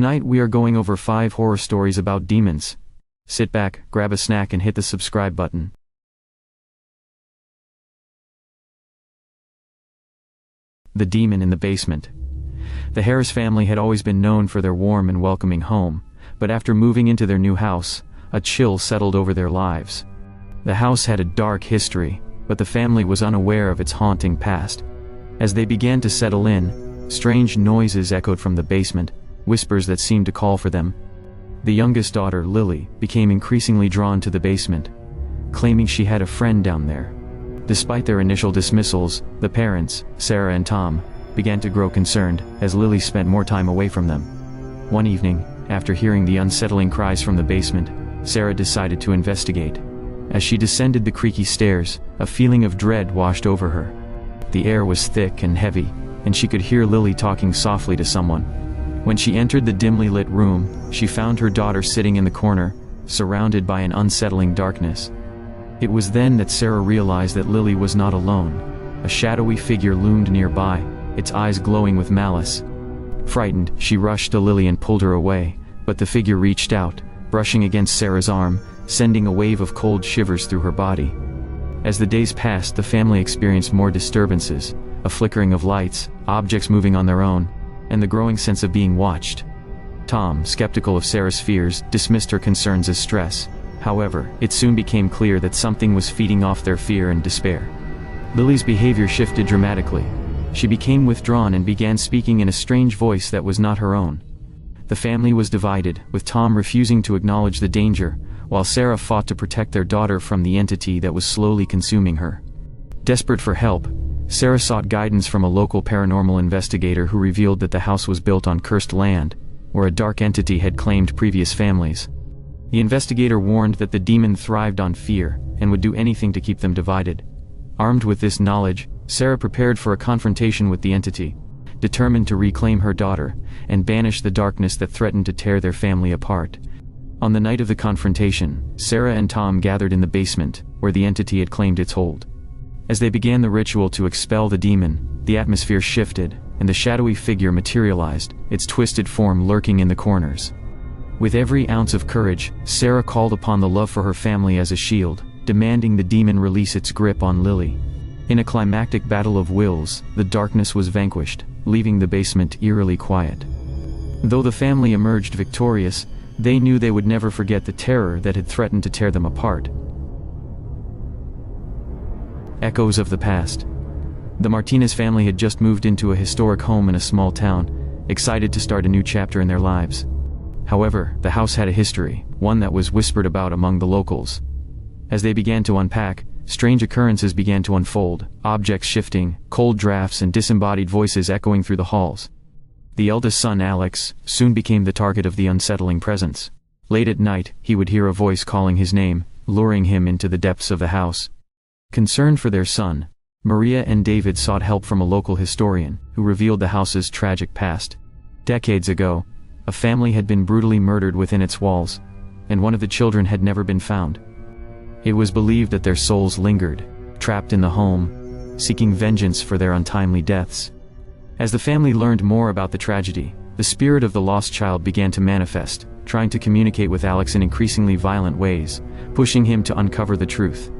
Tonight we are going over 5 horror stories about demons. Sit back, grab a snack and hit the subscribe button. The demon in the basement. The Harris family had always been known for their warm and welcoming home, but after moving into their new house, a chill settled over their lives. The house had a dark history, but the family was unaware of its haunting past. As they began to settle in, strange noises echoed from the basement, whispers that seemed to call for them. The youngest daughter, Lily, became increasingly drawn to the basement, claiming she had a friend down there. Despite their initial dismissals, the parents, Sarah and Tom, began to grow concerned as Lily spent more time away from them. One evening, after hearing the unsettling cries from the basement, Sarah decided to investigate. As she descended the creaky stairs, a feeling of dread washed over her. The air was thick and heavy, and she could hear Lily talking softly to someone. When she entered the dimly lit room, she found her daughter sitting in the corner, surrounded by an unsettling darkness. It was then that Sarah realized that Lily was not alone. A shadowy figure loomed nearby, its eyes glowing with malice. Frightened, she rushed to Lily and pulled her away, but the figure reached out, brushing against Sarah's arm, sending a wave of cold shivers through her body. As the days passed, the family experienced more disturbances, a flickering of lights, objects moving on their own, and the growing sense of being watched. Tom, skeptical of Sarah's fears, dismissed her concerns as stress. However, it soon became clear that something was feeding off their fear and despair. Lily's behavior shifted dramatically. She became withdrawn and began speaking in a strange voice that was not her own. The family was divided, with Tom refusing to acknowledge the danger, while Sarah fought to protect their daughter from the entity that was slowly consuming her. Desperate for help, Sarah sought guidance from a local paranormal investigator who revealed that the house was built on cursed land, where a dark entity had claimed previous families. The investigator warned that the demon thrived on fear, and would do anything to keep them divided. Armed with this knowledge, Sarah prepared for a confrontation with the entity, determined to reclaim her daughter, and banish the darkness that threatened to tear their family apart. On the night of the confrontation, Sarah and Tom gathered in the basement, where the entity had claimed its hold. As they began the ritual to expel the demon, the atmosphere shifted, and the shadowy figure materialized, its twisted form lurking in the corners. With every ounce of courage, Sarah called upon the love for her family as a shield, demanding the demon release its grip on Lily. In a climactic battle of wills, the darkness was vanquished, leaving the basement eerily quiet. Though the family emerged victorious, they knew they would never forget the terror that had threatened to tear them apart. Echoes of the past. The Martinez family had just moved into a historic home in a small town, excited to start a new chapter in their lives. However, the house had a history, one that was whispered about among the locals. As they began to unpack, strange occurrences began to unfold, objects shifting, cold drafts and disembodied voices echoing through the halls. The eldest son, Alex, soon became the target of the unsettling presence. Late at night, he would hear a voice calling his name, luring him into the depths of the house. Concerned for their son, Maria and David sought help from a local historian, who revealed the house's tragic past. Decades ago, a family had been brutally murdered within its walls, and one of the children had never been found. It was believed that their souls lingered, trapped in the home, seeking vengeance for their untimely deaths. As the family learned more about the tragedy, the spirit of the lost child began to manifest, trying to communicate with Alex in increasingly violent ways, pushing him to uncover the truth.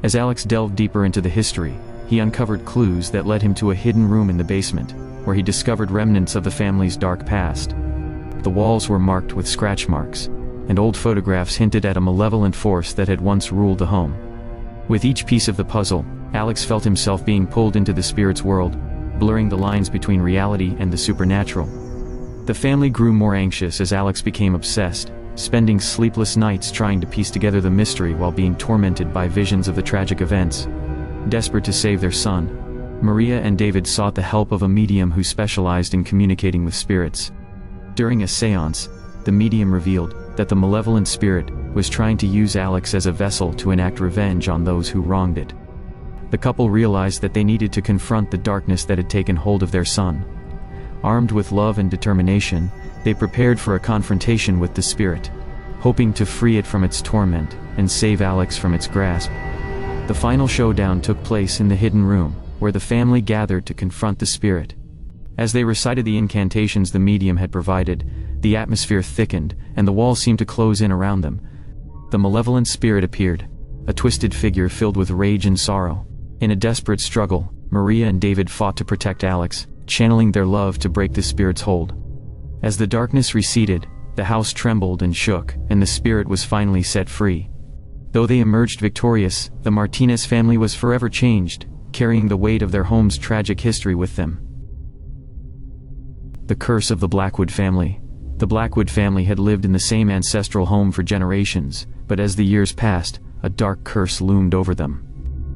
As Alex delved deeper into the history, he uncovered clues that led him to a hidden room in the basement, where he discovered remnants of the family's dark past. The walls were marked with scratch marks, and old photographs hinted at a malevolent force that had once ruled the home. With each piece of the puzzle, Alex felt himself being pulled into the spirit's world, blurring the lines between reality and the supernatural. The family grew more anxious as Alex became obsessed, spending sleepless nights trying to piece together the mystery while being tormented by visions of the tragic events. Desperate to save their son, Maria and David sought the help of a medium who specialized in communicating with spirits. During a séance, the medium revealed that the malevolent spirit was trying to use Alex as a vessel to enact revenge on those who wronged it. The couple realized that they needed to confront the darkness that had taken hold of their son. Armed with love and determination, they prepared for a confrontation with the spirit, hoping to free it from its torment and save Alex from its grasp. The final showdown took place in the hidden room, where the family gathered to confront the spirit. As they recited the incantations the medium had provided, the atmosphere thickened, and the walls seemed to close in around them. The malevolent spirit appeared, a twisted figure filled with rage and sorrow. In a desperate struggle, Maria and David fought to protect Alex, channeling their love to break the spirit's hold. As the darkness receded, the house trembled and shook, and the spirit was finally set free. Though they emerged victorious, the Martinez family was forever changed, carrying the weight of their home's tragic history with them. The curse of the Blackwood family. The Blackwood family had lived in the same ancestral home for generations, but as the years passed, a dark curse loomed over them.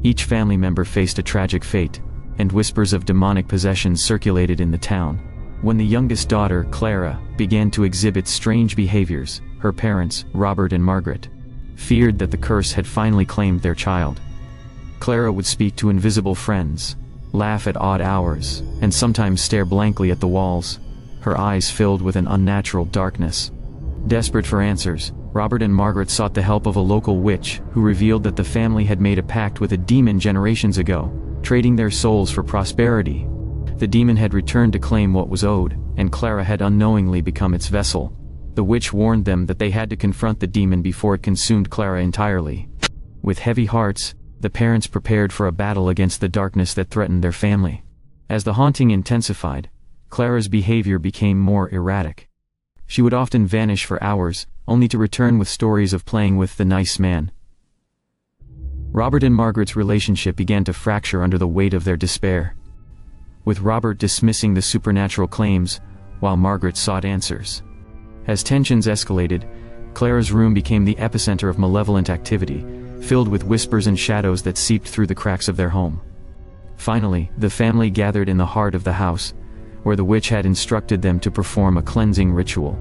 Each family member faced a tragic fate, and whispers of demonic possession circulated in the town. When the youngest daughter, Clara, began to exhibit strange behaviors, her parents, Robert and Margaret, feared that the curse had finally claimed their child. Clara would speak to invisible friends, laugh at odd hours, and sometimes stare blankly at the walls, her eyes filled with an unnatural darkness. Desperate for answers, Robert and Margaret sought the help of a local witch who revealed that the family had made a pact with a demon generations ago, trading their souls for prosperity. The demon had returned to claim what was owed, and Clara had unknowingly become its vessel. The witch warned them that they had to confront the demon before it consumed Clara entirely. With heavy hearts, the parents prepared for a battle against the darkness that threatened their family. As the haunting intensified, Clara's behavior became more erratic. She would often vanish for hours, only to return with stories of playing with the nice man. Robert and Margaret's relationship began to fracture under the weight of their despair, with Robert dismissing the supernatural claims, while Margaret sought answers. As tensions escalated, Clara's room became the epicenter of malevolent activity, filled with whispers and shadows that seeped through the cracks of their home. Finally, the family gathered in the heart of the house, where the witch had instructed them to perform a cleansing ritual.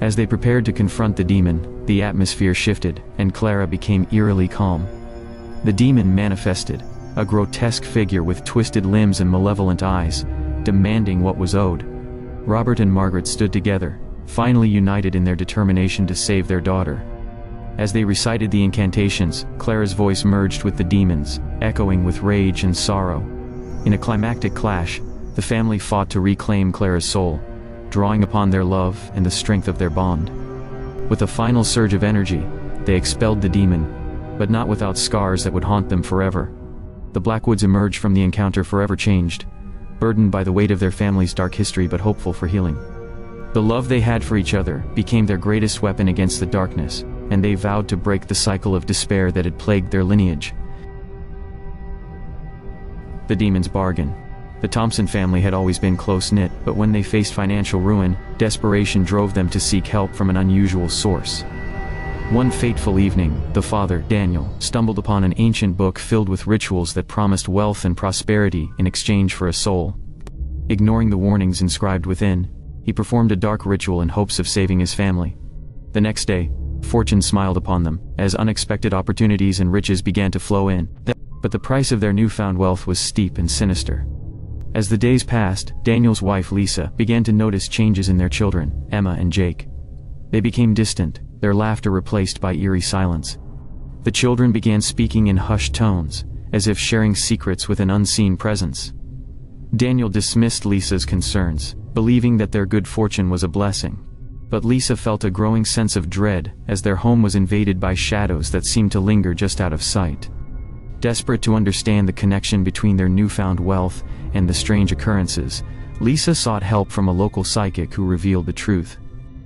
As they prepared to confront the demon, the atmosphere shifted, and Clara became eerily calm. The demon manifested, a grotesque figure with twisted limbs and malevolent eyes, demanding what was owed. Robert and Margaret stood together, finally united in their determination to save their daughter. As they recited the incantations, Clara's voice merged with the demon's, echoing with rage and sorrow. In a climactic clash, the family fought to reclaim Clara's soul, drawing upon their love and the strength of their bond. With a final surge of energy, they expelled the demon, but not without scars that would haunt them forever. The Blackwoods emerged from the encounter forever changed, burdened by the weight of their family's dark history but hopeful for healing. The love they had for each other became their greatest weapon against the darkness, and they vowed to break the cycle of despair that had plagued their lineage. The demon's bargain. The Thompson family had always been close-knit, but when they faced financial ruin, desperation drove them to seek help from an unusual source. One fateful evening, the father, Daniel, stumbled upon an ancient book filled with rituals that promised wealth and prosperity in exchange for a soul. Ignoring the warnings inscribed within, he performed a dark ritual in hopes of saving his family. The next day, fortune smiled upon them, as unexpected opportunities and riches began to flow in. But the price of their newfound wealth was steep and sinister. As the days passed, Daniel's wife Lisa began to notice changes in their children, Emma and Jake. They became distant, their laughter replaced by eerie silence. The children began speaking in hushed tones, as if sharing secrets with an unseen presence. Daniel dismissed Lisa's concerns, believing that their good fortune was a blessing. But Lisa felt a growing sense of dread as their home was invaded by shadows that seemed to linger just out of sight. Desperate to understand the connection between their newfound wealth and the strange occurrences, Lisa sought help from a local psychic who revealed the truth.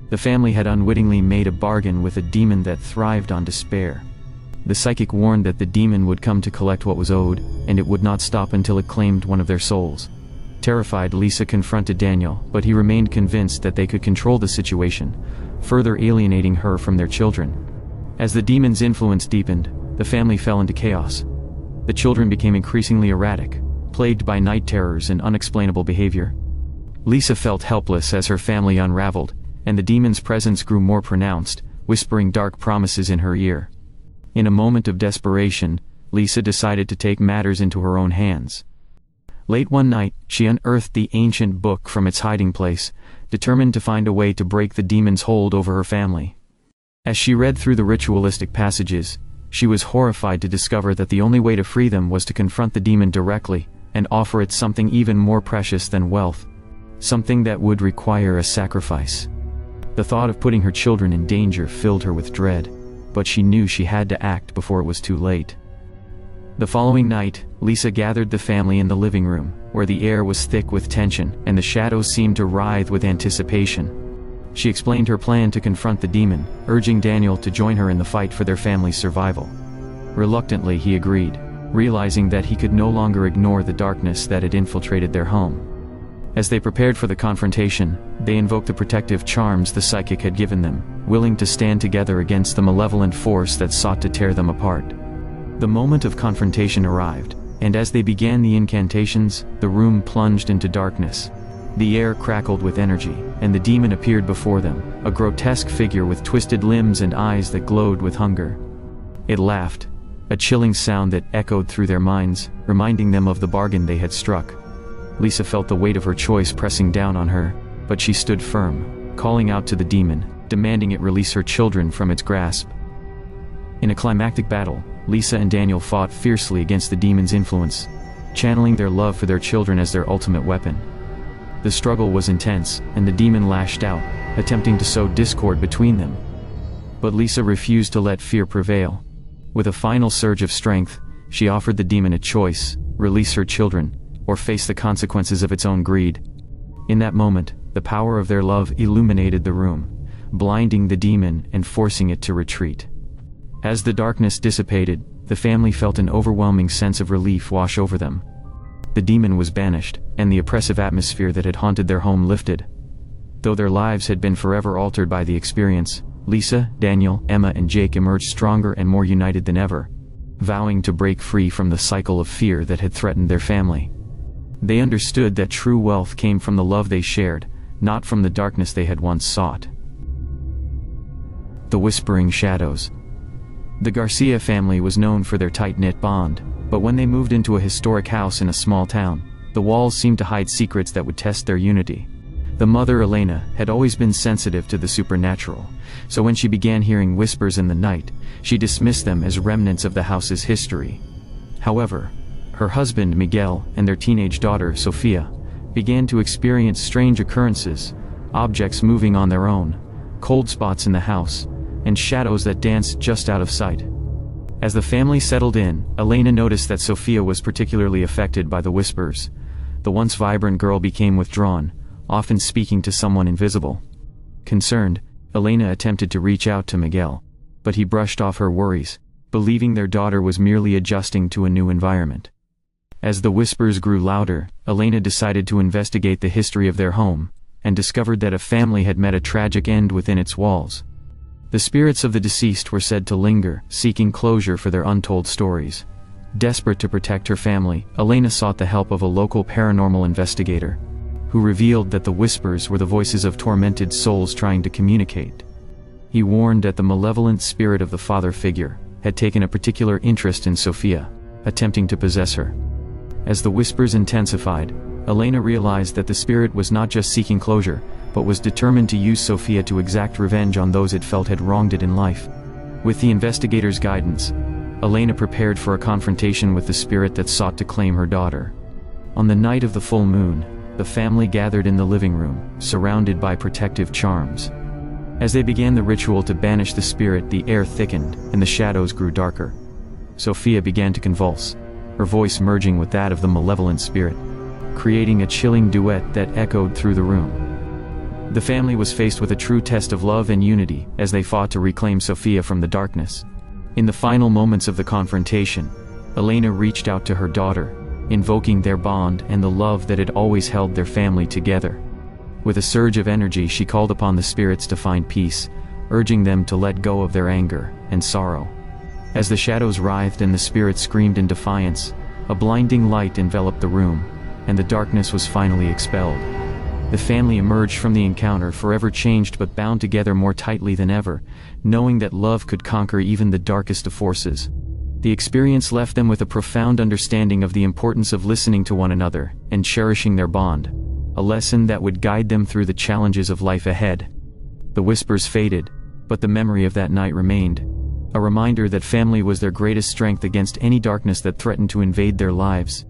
The family had unwittingly made a bargain with a demon that thrived on despair. The psychic warned that the demon would come to collect what was owed, and it would not stop until it claimed one of their souls. Terrified, Lisa confronted Daniel, but he remained convinced that they could control the situation, further alienating her from their children. As the demon's influence deepened, the family fell into chaos. The children became increasingly erratic, plagued by night terrors and unexplainable behavior. Lisa felt helpless as her family unraveled, and the demon's presence grew more pronounced, whispering dark promises in her ear. In a moment of desperation, Lisa decided to take matters into her own hands. Late one night, she unearthed the ancient book from its hiding place, determined to find a way to break the demon's hold over her family. As she read through the ritualistic passages, she was horrified to discover that the only way to free them was to confront the demon directly, and offer it something even more precious than wealth. Something that would require a sacrifice. The thought of putting her children in danger filled her with dread, but she knew she had to act before it was too late. The following night, Lisa gathered the family in the living room, where the air was thick with tension and the shadows seemed to writhe with anticipation. She explained her plan to confront the demon, urging Daniel to join her in the fight for their family's survival. Reluctantly, he agreed, realizing that he could no longer ignore the darkness that had infiltrated their home. As they prepared for the confrontation, they invoked the protective charms the psychic had given them, willing to stand together against the malevolent force that sought to tear them apart. The moment of confrontation arrived, and as they began the incantations, the room plunged into darkness. The air crackled with energy, and the demon appeared before them, a grotesque figure with twisted limbs and eyes that glowed with hunger. It laughed, a chilling sound that echoed through their minds, reminding them of the bargain they had struck. Lisa felt the weight of her choice pressing down on her, but she stood firm, calling out to the demon, demanding it release her children from its grasp. In a climactic battle, Lisa and Daniel fought fiercely against the demon's influence, channeling their love for their children as their ultimate weapon. The struggle was intense, and the demon lashed out, attempting to sow discord between them. But Lisa refused to let fear prevail. With a final surge of strength, she offered the demon a choice: release her children, or face the consequences of its own greed. In that moment, the power of their love illuminated the room, blinding the demon and forcing it to retreat. As the darkness dissipated, the family felt an overwhelming sense of relief wash over them. The demon was banished, and the oppressive atmosphere that had haunted their home lifted. Though their lives had been forever altered by the experience, Lisa, Daniel, Emma, and Jake emerged stronger and more united than ever, vowing to break free from the cycle of fear that had threatened their family. They understood that true wealth came from the love they shared, not from the darkness they had once sought. The Whispering Shadows. The Garcia family was known for their tight-knit bond, but when they moved into a historic house in a small town, the walls seemed to hide secrets that would test their unity. The mother, Elena, had always been sensitive to the supernatural, so when she began hearing whispers in the night, she dismissed them as remnants of the house's history. However, her husband, Miguel, and their teenage daughter, Sofia, began to experience strange occurrences, objects moving on their own, cold spots in the house, and shadows that danced just out of sight. As the family settled in, Elena noticed that Sofia was particularly affected by the whispers. The once vibrant girl became withdrawn, often speaking to someone invisible. Concerned, Elena attempted to reach out to Miguel, but he brushed off her worries, believing their daughter was merely adjusting to a new environment. As the whispers grew louder, Elena decided to investigate the history of their home, and discovered that a family had met a tragic end within its walls. The spirits of the deceased were said to linger, seeking closure for their untold stories. Desperate to protect her family, Elena sought the help of a local paranormal investigator, who revealed that the whispers were the voices of tormented souls trying to communicate. He warned that the malevolent spirit of the father figure had taken a particular interest in Sofia, attempting to possess her. As the whispers intensified, Elena realized that the spirit was not just seeking closure, but was determined to use Sofia to exact revenge on those it felt had wronged it in life. With the investigator's guidance, Elena prepared for a confrontation with the spirit that sought to claim her daughter. On the night of the full moon, the family gathered in the living room, surrounded by protective charms. As they began the ritual to banish the spirit, the air thickened, and the shadows grew darker. Sofia began to convulse, her voice merging with that of the malevolent spirit, creating a chilling duet that echoed through the room. The family was faced with a true test of love and unity as they fought to reclaim Sofia from the darkness. In the final moments of the confrontation, Elena reached out to her daughter, invoking their bond and the love that had always held their family together. With a surge of energy, she called upon the spirits to find peace, urging them to let go of their anger and sorrow. As the shadows writhed and the spirits screamed in defiance, a blinding light enveloped the room, and the darkness was finally expelled. The family emerged from the encounter forever changed but bound together more tightly than ever, knowing that love could conquer even the darkest of forces. The experience left them with a profound understanding of the importance of listening to one another and cherishing their bond, a lesson that would guide them through the challenges of life ahead. The whispers faded, but the memory of that night remained, a reminder that family was their greatest strength against any darkness that threatened to invade their lives.